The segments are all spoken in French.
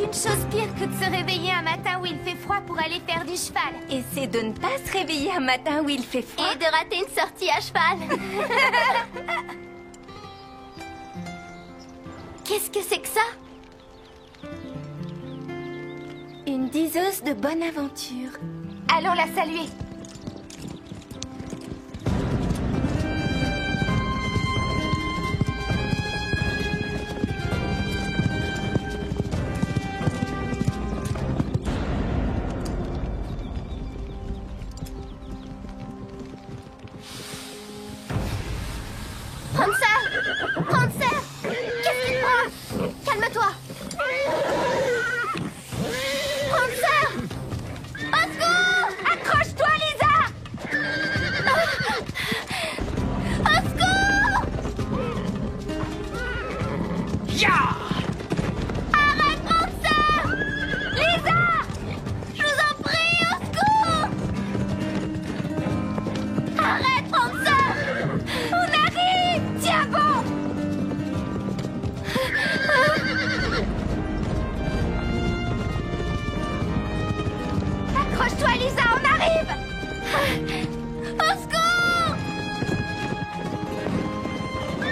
aucune chose pire que de se réveiller un matin où il fait froid pour aller faire du cheval. Et c'est de ne pas se réveiller un matin où il fait froid. Et de rater une sortie à cheval. Qu'est-ce que c'est que ça? Une diseuse de bonne aventure. Allons la saluer. Prancer! Prancer! Qu'est-ce qui te prend? Calme-toi! Prancer! Au secours! Accroche-toi, Lisa! Au secours! Ya! Arrête, Prancer! Lisa! Je vous en prie, au secours! Arrête, Prancer! On arrive! Tiens bon! Accroche-toi, Lisa, on arrive! Au secours!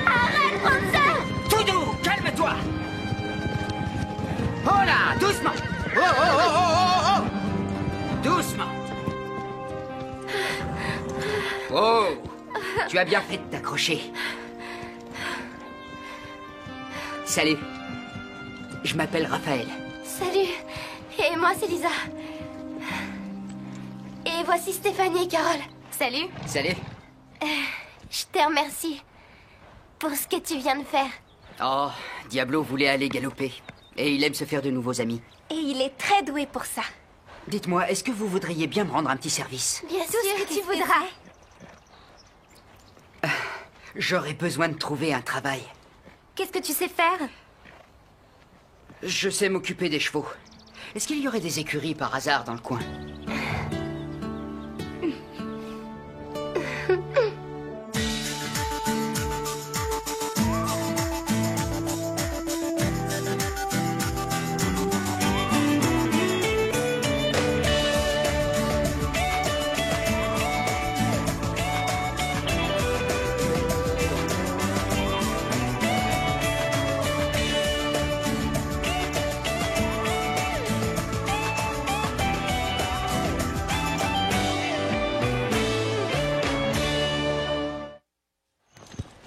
Arrête, Prancer! Tout doux, calme-toi. Oh là, doucement. Oh, oh, oh, oh, oh, oh. Doucement. Oh, tu as bien fait de t'accrocher. Salut. Je m'appelle Raphaël. Salut, et moi c'est Lisa. Et voici Stéphanie et Carole. Salut. Salut. Je te remercie pour ce que tu viens de faire. Oh, Diablo voulait aller galoper. Et il aime se faire de nouveaux amis. Et il est très doué pour ça. Dites-moi, est-ce que vous voudriez bien me rendre un petit service? Bien sûr ce que que tu tu voudras. J'aurais besoin de trouver un travail. Qu'est-ce que tu sais faire? Je sais m'occuper des chevaux. Est-ce qu'il y aurait des écuries par hasard dans le coin?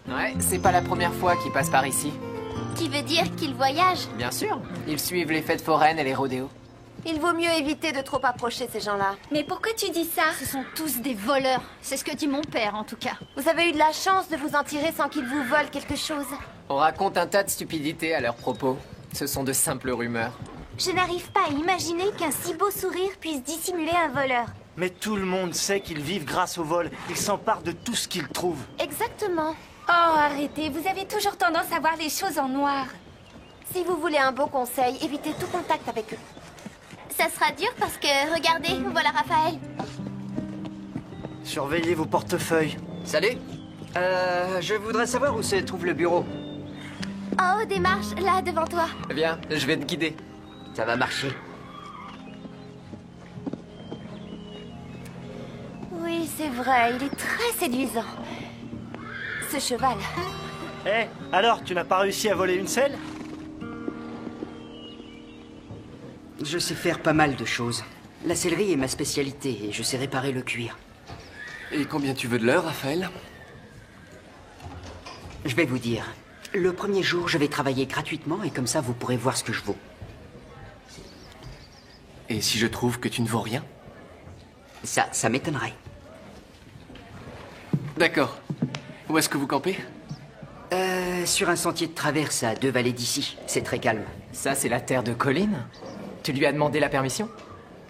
Ouais, c'est pas la première fois qu'ils passent par ici. Tu veux dire qu'ils voyagent? Bien sûr, ils suivent les fêtes foraines et les rodéos. Il vaut mieux éviter de trop approcher ces gens-là. Mais pourquoi tu dis ça? Ce sont tous des voleurs. C'est ce que dit mon père, en tout cas. Vous avez eu de la chance de vous en tirer sans qu'ils vous volent quelque chose. On raconte un tas de stupidités à leur propos. Ce sont de simples rumeurs. Je n'arrive pas à imaginer qu'un si beau sourire puisse dissimuler un voleur. Mais tout le monde sait qu'ils vivent grâce au vol. Ils s'emparent de tout ce qu'ils trouvent. Exactement. Oh, arrêtez, vous avez toujours tendance à voir les choses en noir. Si vous voulez un beau conseil, évitez tout contact avec eux. Ça sera dur parce que, regardez, voilà Raphaël. Surveillez vos portefeuilles. Salut. Je voudrais savoir où se trouve le bureau. En haut des marches, là, devant toi. Viens, je vais te guider. Ça va marcher. Oui, c'est vrai, il est très séduisant. Ce cheval. Eh, alors, tu n'as pas réussi à voler une selle? Je sais faire pas mal de choses. La sellerie est ma spécialité et je sais réparer le cuir. Et combien tu veux de l'heure, Raphaël? Je vais vous dire. Le premier jour, je vais travailler gratuitement et comme ça, vous pourrez voir ce que je vaux. Et si je trouve que tu ne vaux rien? Ça m'étonnerait. D'accord. Où est-ce que vous campez? Sur un sentier de traverse à 2 vallées d'ici. C'est très calme. Ça, c'est la terre de Colline? Tu lui as demandé la permission?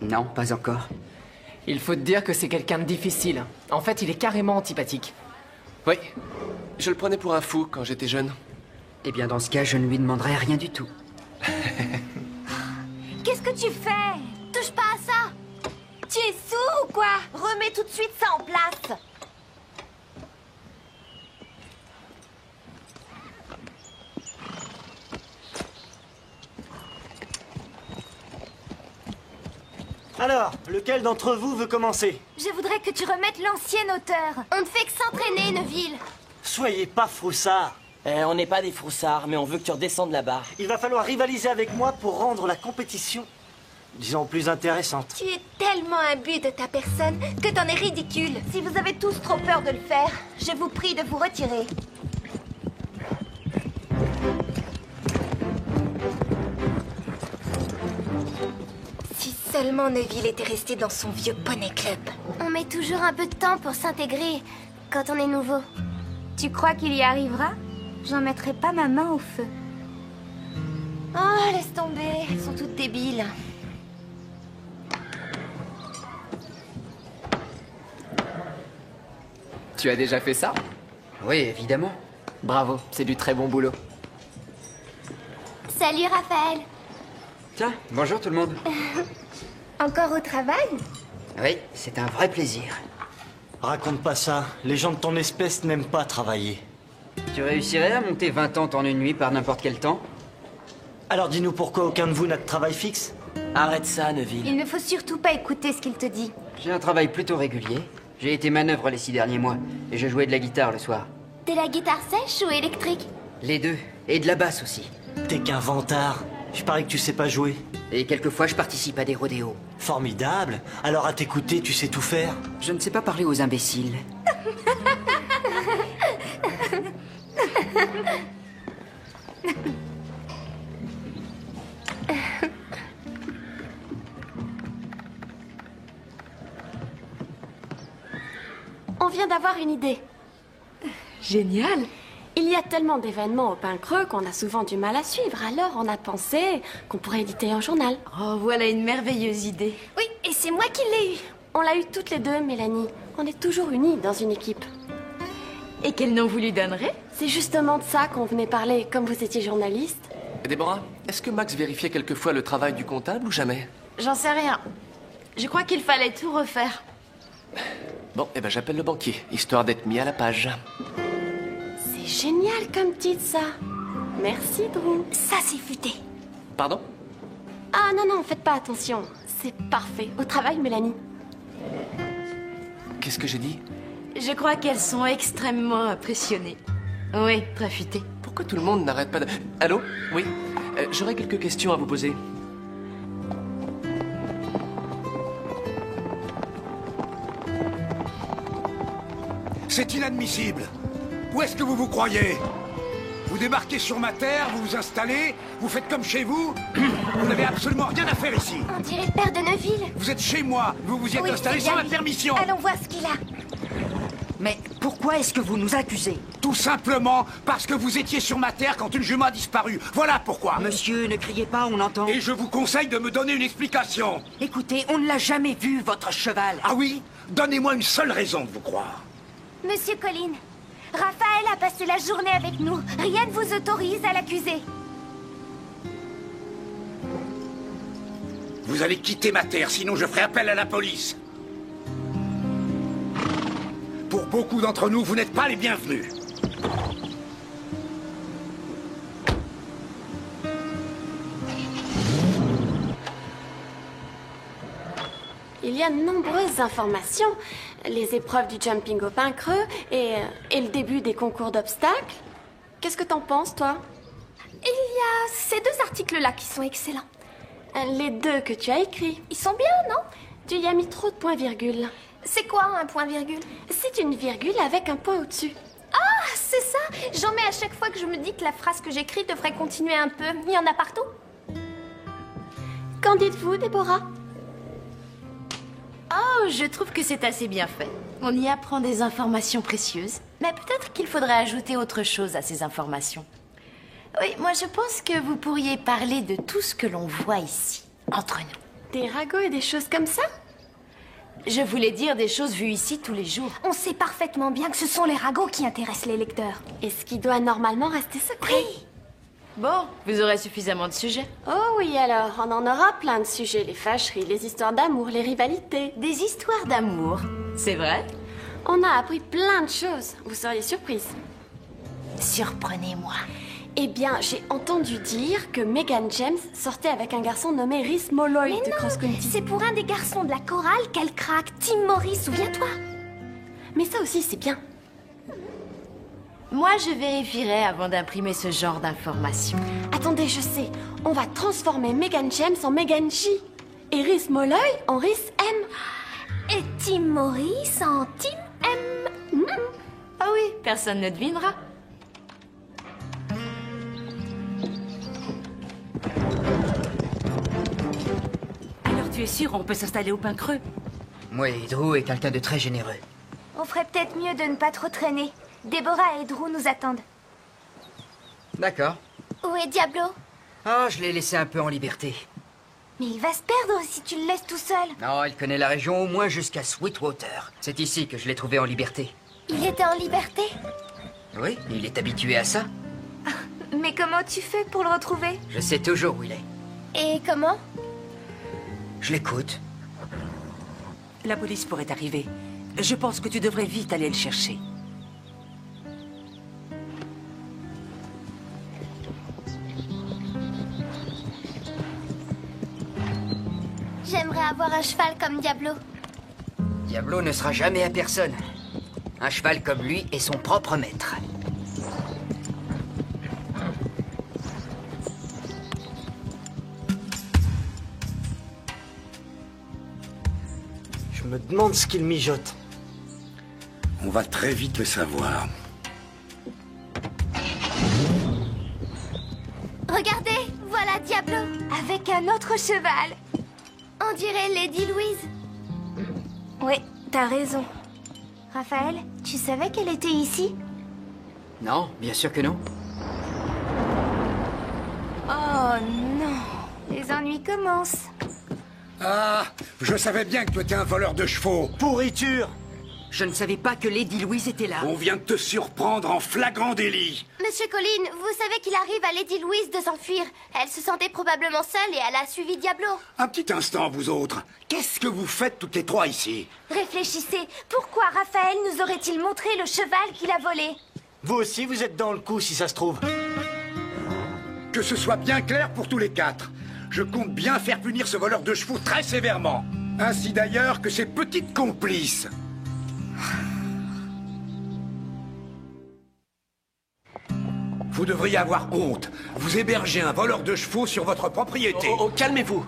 Non, pas encore. Il faut te dire que c'est quelqu'un de difficile. En fait, il est carrément antipathique. Oui, je le prenais pour un fou quand j'étais jeune. Eh bien, dans ce cas, je ne lui demanderai rien du tout. Qu'est-ce que tu fais? Touche pas à ça. Tu es sourd ou quoi? Remets tout de suite ça en place. Alors, lequel d'entre vous veut commencer? Je voudrais que tu remettes l'ancien auteur. On ne fait que s'entraîner, Neville. Soyez pas froussards. On n'est pas des froussards, mais on veut que tu redescendes la barre. Il va falloir rivaliser avec moi pour rendre la compétition, disons, plus intéressante. Tu es tellement imbu de ta personne que t'en es ridicule. Si vous avez tous trop peur de le faire, je vous prie de vous retirer. Si seulement Neville était resté dans son vieux poney club. On met toujours un peu de temps pour s'intégrer quand on est nouveau. Tu crois qu'il y arrivera? J'en mettrai pas ma main au feu. Oh, laisse tomber, elles sont toutes débiles. Tu as déjà fait ça? Oui, évidemment. Bravo, c'est du très bon boulot. Salut, Raphaël. Tiens, bonjour tout le monde. Encore au travail? Oui, c'est un vrai plaisir. Raconte pas ça, les gens de ton espèce n'aiment pas travailler. Tu réussirais à monter 20 tentes en une nuit par n'importe quel temps? Alors dis-nous pourquoi aucun de vous n'a de travail fixe? Arrête ça, Neville. Il ne faut surtout pas écouter ce qu'il te dit. J'ai un travail plutôt régulier. J'ai été manœuvre les 6 derniers mois, et je jouais de la guitare le soir. De la guitare sèche ou électrique? Les deux, et de la basse aussi. T'es qu'un vantard. Je parie que tu sais pas jouer. Et quelquefois je participe à des rodéos. Formidable. Alors à t'écouter, tu sais tout faire. Je ne sais pas parler aux imbéciles. On vient d'avoir une idée. Génial. Il y a tellement d'événements au Pain Creux qu'on a souvent du mal à suivre. Alors on a pensé qu'on pourrait éditer un journal. Oh, voilà une merveilleuse idée. Oui, et c'est moi qui l'ai eu. On l'a eu toutes les deux, Mélanie. On est toujours unis dans une équipe. Et quel nom vous lui donnerez? C'est justement de ça qu'on venait parler, comme vous étiez journaliste. Déborah, est-ce que Max vérifiait quelquefois le travail du comptable ou jamais? J'en sais rien. Je crois qu'il fallait tout refaire. Bon, eh ben j'appelle le banquier, histoire d'être mis à la page. C'est génial comme titre, ça. Merci, Drew. Ça, c'est futé. Pardon? Ah non, non, faites pas attention. C'est parfait. Au travail, Mélanie. Qu'est-ce que j'ai dit? Je crois qu'elles sont extrêmement impressionnées. Oui, très futées. Pourquoi tout le monde n'arrête pas de... Allô? Oui? J'aurais quelques questions à vous poser. C'est inadmissible. Où est-ce que vous vous croyez? Vous débarquez sur ma terre, vous vous installez, vous faites comme chez vous. Vous n'avez absolument rien à faire ici. On dirait le père de Neville. Vous êtes chez moi, vous vous y êtes Oui, installé c'est sans bien ma lui. permission. Allons voir ce qu'il a. Mais pourquoi est-ce que vous nous accusez? Tout simplement parce que vous étiez sur ma terre quand une jument a disparu. Voilà pourquoi. Monsieur, ne criez pas, on entend. Et je vous conseille de me donner une explication. Écoutez, on ne l'a jamais vu, votre cheval. Ah oui? Donnez-moi une seule raison de vous croire. Monsieur Colline, Raphaël a passé la journée avec nous. Rien ne vous autorise à l'accuser. Vous allez quitter ma terre, sinon je ferai appel à la police. Pour beaucoup d'entre nous, vous n'êtes pas les bienvenus. Il y a de nombreuses informations. Les épreuves du jumping au Pain Creux et le début des concours d'obstacles. Qu'est-ce que t'en penses, toi? Il y a ces deux articles-là qui sont excellents. Les deux que tu as écrits. Ils sont bien, non? Tu y as mis trop de points-virgule. C'est quoi un point-virgule? C'est une virgule avec un point au-dessus. Ah, c'est ça. J'en mets à chaque fois que je me dis que la phrase que j'écris devrait continuer un peu. Il y en a partout. Qu'en dites-vous, Déborah? Oh, je trouve que c'est assez bien fait. On y apprend des informations précieuses. Mais peut-être qu'il faudrait ajouter autre chose à ces informations. Oui, moi je pense que vous pourriez parler de tout ce que l'on voit ici, entre nous. Des ragots et des choses comme ça? Je voulais dire des choses vues ici tous les jours. On sait parfaitement bien que ce sont les ragots qui intéressent les lecteurs. Et ce qui doit normalement rester secret. Oui. Bon, vous aurez suffisamment de sujets. Oh oui, alors, on en aura plein de sujets. Les fâcheries, les histoires d'amour, les rivalités. Des histoires d'amour. C'est vrai? On a appris plein de choses. Vous seriez surprise. Surprenez-moi. Eh bien, j'ai entendu dire que Megan James sortait avec un garçon nommé Rhys Molloy de Cross County. C'est pour un des garçons de la chorale qu'elle craque, Tim Morris, souviens-toi. Mais ça aussi, c'est bien. Moi, je vérifierai avant d'imprimer ce genre d'informations. Attendez, je sais. On va transformer Megan James en Megan J. Et Rhys Molloy en Rhys M. Et Tim Morris en Tim M. Ah oui, personne ne devinera. Alors tu es sûr, on peut s'installer au Pin Creux? Oui, Drew est quelqu'un de très généreux. On ferait peut-être mieux de ne pas trop traîner. Déborah et Drew nous attendent. D'accord. Où est Diablo? Ah, je l'ai laissé un peu en liberté. Mais il va se perdre si tu le laisses tout seul. Non, il connaît la région au moins jusqu'à Sweetwater. C'est ici que je l'ai trouvé en liberté. Il était en liberté? Oui, il est habitué à ça. Mais comment tu fais pour le retrouver? Je sais toujours où il est. Et comment? Je l'écoute. La police pourrait arriver. Je pense que tu devrais vite aller le chercher. J'aimerais avoir un cheval comme Diablo. Diablo ne sera jamais à personne. Un cheval comme lui est son propre maître. Je me demande ce qu'il mijote. On va très vite le savoir. Regardez, voilà Diablo, avec un autre cheval. On dirait Lady Louise. Oui, t'as raison. Raphaël, tu savais qu'elle était ici? Non, bien sûr que non. Oh non, les ennuis commencent. Ah, je savais bien que tu étais un voleur de chevaux. Pourriture! Je ne savais pas que Lady Louise était là. On vient de te surprendre en flagrant délit. Monsieur Colline, vous savez qu'il arrive à Lady Louise de s'enfuir. Elle se sentait probablement seule et elle a suivi Diablo. Un petit instant, vous autres. Qu'est-ce que vous faites toutes les trois ici? Réfléchissez, pourquoi Raphaël nous aurait-il montré le cheval qu'il a volé? Vous aussi, vous êtes dans le coup, si ça se trouve. Que ce soit bien clair pour tous les quatre. Je compte bien faire punir ce voleur de chevaux très sévèrement. Ainsi d'ailleurs que ses petites complices. Vous devriez avoir honte. Vous hébergez un voleur de chevaux sur votre propriété. Oh, calmez-vous.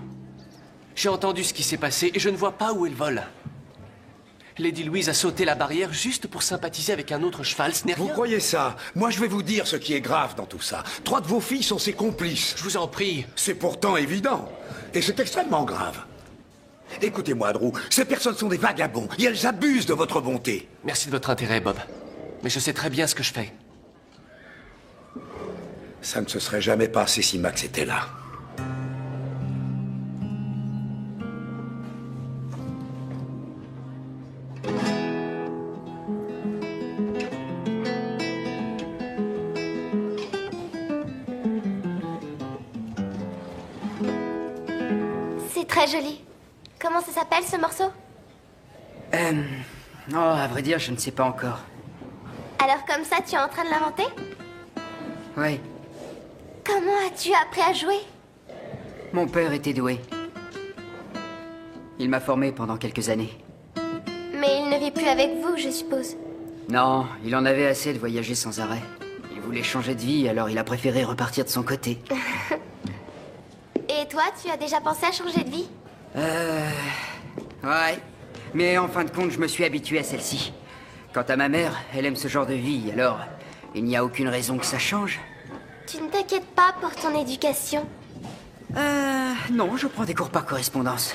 J'ai entendu ce qui s'est passé et je ne vois pas où est le vol. Lady Louise a sauté la barrière juste pour sympathiser avec un autre cheval, ce n'est rien. Vous croyez ça? Moi, je vais vous dire ce qui est grave dans tout ça. 3 de vos filles sont ses complices. Je vous en prie. C'est pourtant évident. Et c'est extrêmement grave. Écoutez-moi, Drew, ces personnes sont des vagabonds et elles abusent de votre bonté. Merci de votre intérêt, Bob. Mais je sais très bien ce que je fais. Ça ne se serait jamais passé si Max était là. C'est très joli. Comment ça s'appelle ce morceau? Oh, à vrai dire, je ne sais pas encore. Alors comme ça, tu es en train de l'inventer? Oui, Comment as-tu appris à jouer? mon père était doué. Il m'a formé pendant quelques années. Mais il ne vit plus avec vous, je suppose. Non, il en avait assez de voyager sans arrêt. Il voulait changer de vie, alors il a préféré repartir de son côté. Et toi, tu as déjà pensé à changer de vie? Ouais. Mais en fin de compte, je me suis habitué à celle-ci. Quant à ma mère, elle aime ce genre de vie, alors il n'y a aucune raison que ça change. Tu ne t'inquiètes pas pour ton éducation? Non, je prends des cours par correspondance.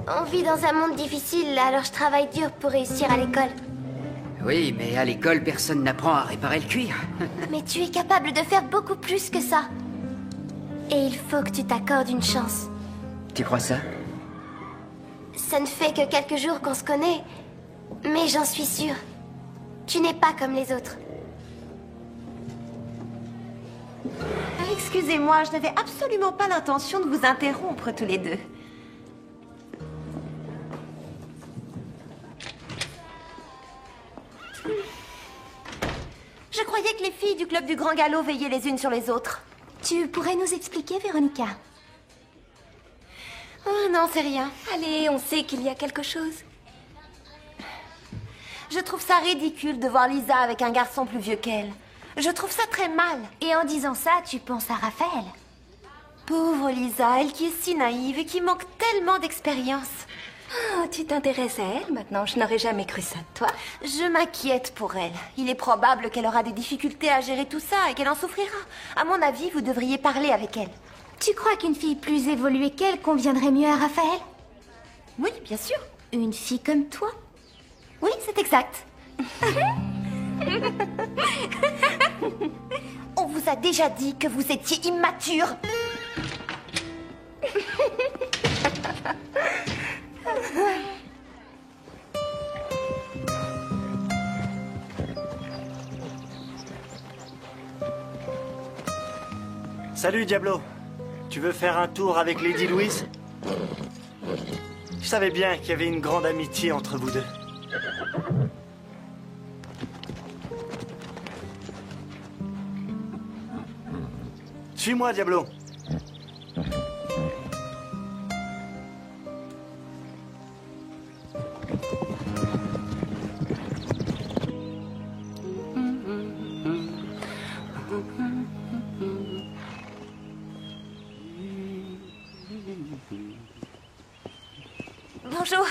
On vit dans un monde difficile, alors je travaille dur pour réussir à l'école. Oui, mais à l'école, personne n'apprend à réparer le cuir. Mais tu es capable de faire beaucoup plus que ça. Et il faut que tu t'accordes une chance. Tu crois ça? Ça ne fait que quelques jours qu'on se connaît, mais j'en suis sûre. Tu n'es pas comme les autres. Excusez-moi, je n'avais absolument pas l'intention de vous interrompre tous les deux. Je croyais que les filles du club club du Grand Galop veillaient les unes sur les autres. Tu pourrais nous expliquer, Véronica? Oh non, c'est rien. Allez, on sait qu'il y a quelque chose. Je trouve ça ridicule de voir Lisa avec un garçon plus vieux qu'elle. Je trouve ça très mal. Et en disant ça, tu penses à Raphaël? Pauvre Lisa, elle qui est si naïve et qui manque tellement d'expérience. Oh, tu t'intéresses à elle maintenant? Je n'aurais jamais cru ça de toi. Je m'inquiète pour elle. Il est probable qu'elle aura des difficultés à gérer tout ça et qu'elle en souffrira. À mon avis, vous devriez parler avec elle. Tu crois qu'une fille plus évoluée qu'elle conviendrait mieux à Raphaël? Oui, bien sûr. Une fille comme toi? Oui, c'est exact. On vous a déjà dit que vous étiez immature. Salut, Diablo. Tu veux faire un tour avec Lady Louise? Je savais bien qu'il y avait une grande amitié entre vous deux. Suis-moi, Diablo. Bonjour.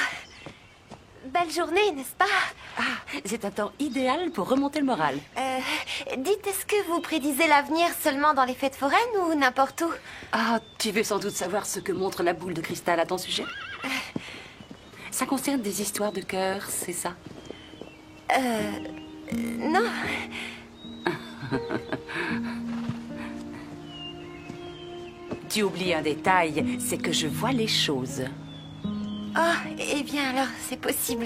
Belle journée, n'est-ce pas? Ah, c'est un temps idéal pour remonter le moral. Dites, est-ce que vous prédisez l'avenir seulement dans les fêtes foraines ou n'importe où? Ah, tu veux sans doute savoir ce que montre la boule de cristal à ton sujet? Ça concerne des histoires de cœur, c'est ça? Non. Tu oublies un détail, c'est que je vois les choses. Ah, eh bien alors, c'est possible.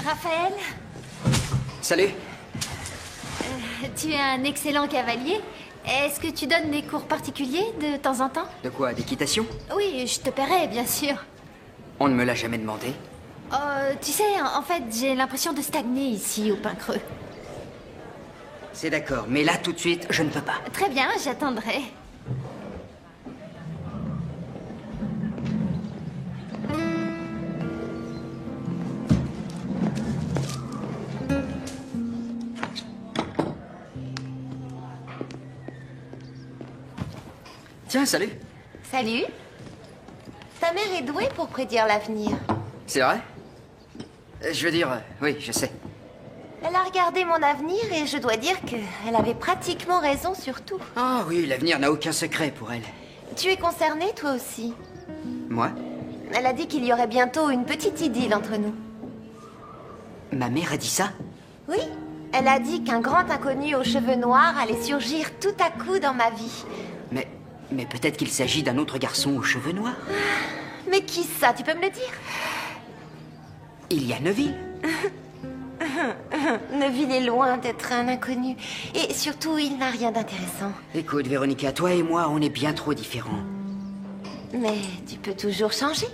Raphaël? Salut. Tu es un excellent cavalier. Est-ce que tu donnes des cours particuliers de temps en temps? De quoi? D'équitation? Oui, je te paierai, bien sûr. On ne me l'a jamais demandé. Tu sais, en fait, j'ai l'impression de stagner ici, au Pin Creux. C'est d'accord, mais là, tout de suite, je ne peux pas. Très bien, j'attendrai. Tiens, salut. Salut. Ta mère est douée pour prédire l'avenir. C'est vrai? Je veux dire, oui, je sais. Elle a regardé mon avenir et je dois dire qu'elle avait pratiquement raison sur tout. Ah oui, l'avenir n'a aucun secret pour elle. Tu es concerné, toi aussi? Moi? Elle a dit qu'il y aurait bientôt une petite idylle entre nous. Ma mère a dit ça? Oui, elle a dit qu'un grand inconnu aux cheveux noirs allait surgir tout à coup dans ma vie. Mais peut-être qu'il s'agit d'un autre garçon aux cheveux noirs. Mais qui ça, tu peux me le dire? Il y a Neville. Neville est loin d'être un inconnu. Et surtout, il n'a rien d'intéressant. Écoute, Véronica, toi et moi, on est bien trop différents. Mais tu peux toujours changer.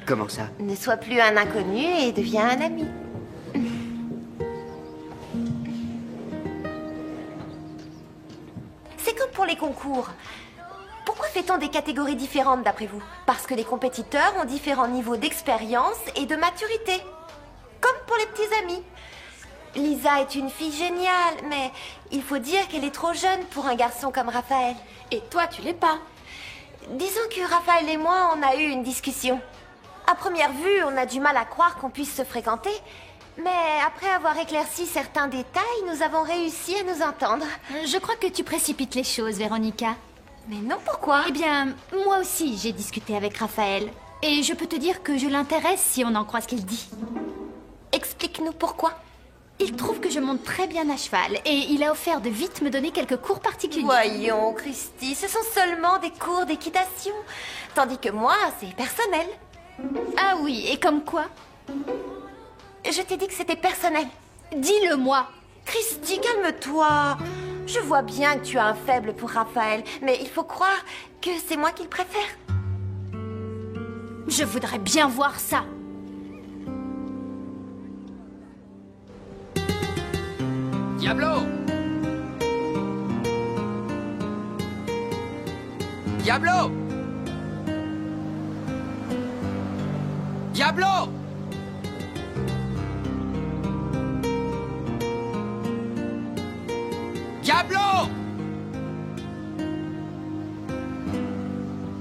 Comment ça? Ne sois plus un inconnu et deviens un ami. C'est comme pour les concours. Pourquoi fait-on des catégories différentes d'après vous? Parce que les compétiteurs ont différents niveaux d'expérience et de maturité. Comme pour les petits amis. Lisa est une fille géniale, mais il faut dire qu'elle est trop jeune pour un garçon comme Raphaël. Et toi, tu l'es pas. Disons que Raphaël et moi, on a eu une discussion. À première vue, on a du mal à croire qu'on puisse se fréquenter. Mais après avoir éclairci certains détails, nous avons réussi à nous entendre. Je crois que tu précipites les choses, Véronica. Mais non, pourquoi? Eh bien, moi aussi, j'ai discuté avec Raphaël. Et je peux te dire que je l'intéresse si on en croit ce qu'il dit. Explique-nous pourquoi. Il trouve que je monte très bien à cheval et il a offert de vite me donner quelques cours particuliers. Voyons, Christy, ce sont seulement des cours d'équitation. Tandis que moi, c'est personnel. Ah oui, et comme quoi? Je t'ai dit que c'était personnel. Dis-le-moi. Christy, calme-toi. Je vois bien que tu as un faible pour Raphaël, mais il faut croire que c'est moi qui le préfère. Je voudrais bien voir ça. Diablo! Diablo! Diablo! Diablo!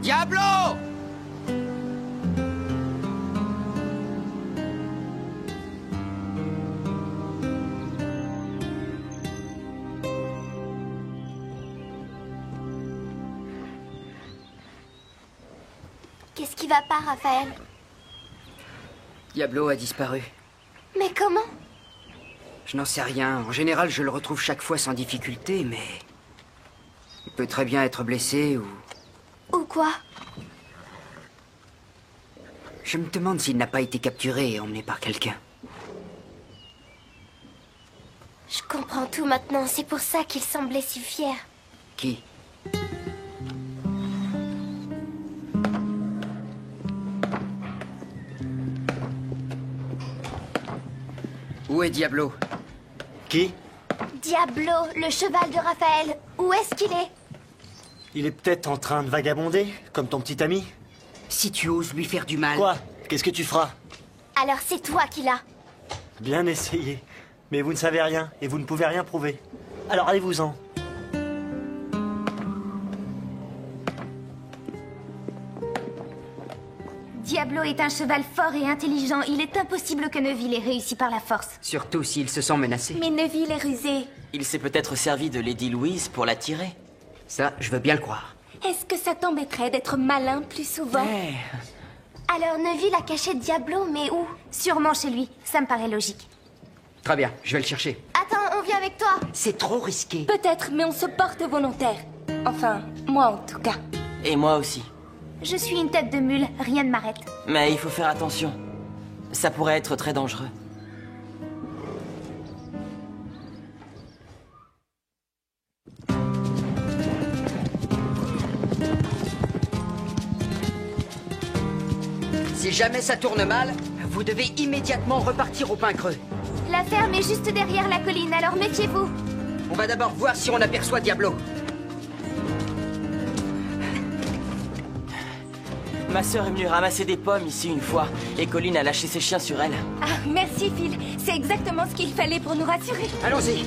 Diablo! Qu'est-ce qui va pas, Raphaël? Diablo a disparu. Mais comment? Je n'en sais rien. En général, je le retrouve chaque fois sans difficulté, mais... il peut très bien être blessé ou... Ou quoi? Je me demande s'il n'a pas été capturé et emmené par quelqu'un. Je comprends tout maintenant, c'est pour ça qu'il semblait si fier. Qui? Où est Diablo? Qui? Diablo, le cheval de Raphaël. Où est-ce qu'il est? Il est peut-être en train de vagabonder, comme ton petit ami. Si tu oses lui faire du mal... Quoi? Qu'est-ce que tu feras? Alors c'est toi qui l'as. Bien essayé. Mais vous ne savez rien, et vous ne pouvez rien prouver. Alors allez-vous-en. Diablo est un cheval fort et intelligent. Il est impossible que Neville ait réussi par la force. Surtout s'il se sent menacé. Mais Neville est rusé. Il s'est peut-être servi de Lady Louise pour l'attirer. Ça, je veux bien le croire. Est-ce que ça t'embêterait d'être malin plus souvent? Alors Neville a caché Diablo, mais où? Sûrement chez lui. Ça me paraît logique. Très bien, je vais le chercher. Attends, on vient avec toi. C'est trop risqué. Peut-être, mais on se porte volontaire. Enfin, moi en tout cas. Et moi aussi. Je suis une tête de mule, rien ne m'arrête. Mais il faut faire attention. Ça pourrait être très dangereux. Si jamais ça tourne mal, vous devez immédiatement repartir au Pin Creux. La ferme est juste derrière la colline, alors méfiez-vous. On va d'abord voir si on aperçoit Diablo. Ma sœur est venue ramasser des pommes ici une fois, et Colline a lâché ses chiens sur elle. Ah, merci Phil. C'est exactement ce qu'il fallait pour nous rassurer. Allons-y.